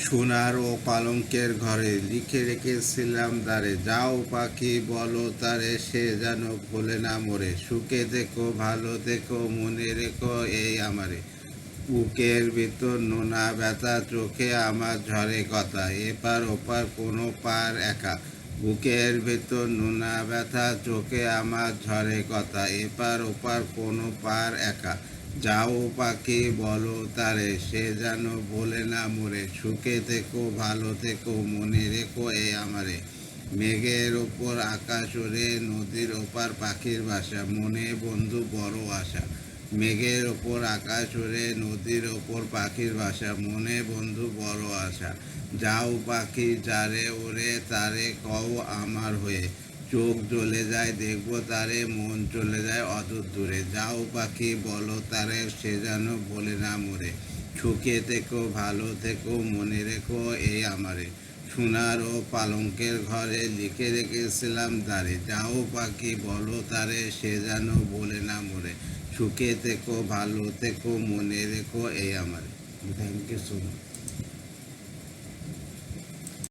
সোনার ও পালঙ্কের ঘরে লিখে রেখেছিলাম দ্বারে, যাও পাখি বলো তারে সে যেন ভোলে না মোরে। সুখে দেখো ভালো দেখো মনে রেখো এই আমারে। বুকের ভিতর নোনা ব্যথা চোখে আমার ঝরে কথা, এপার ওপার কোনো পার একা। বুকের ভেতর নোনা ব্যথা চোখে আমার ঝরে কথা, এপার ওপার কোনো পার একা। যাও পাখি বলো তারে সে যেন বলে না মোরে। সুখে থেকো ভালো থেকো মনে রেখো এ আমারে। মেঘের ওপর আকাশ ওরে নদীর ওপার পাখির বাসা, মনে বন্ধু বড় আশা। মেঘের ওপর আকাশ ওরে নদীর ওপর পাখির বাসা, মনে বন্ধু বড় আশা। যাও পাখি যারে ওরে তারে কও আমার হয়ে, চোখ জ্বলে যায় দেখবো তারে মন চলে যায় অদূর দূরে। যাও পাখি বলো তারে সে যেন বলে না মোরে। সুখে থেকো ভালো থেকো মনে রেখো এই আমারে। সোনার ও পালঙ্কের ঘরে লিখে রেখেছিলাম দ্বারে, যাও পাখি বলো তারে সে যেন বলে না মোরে। সুখে থেকো ভালো থেকো মনে রেখো এই আমারে। Thank you so much.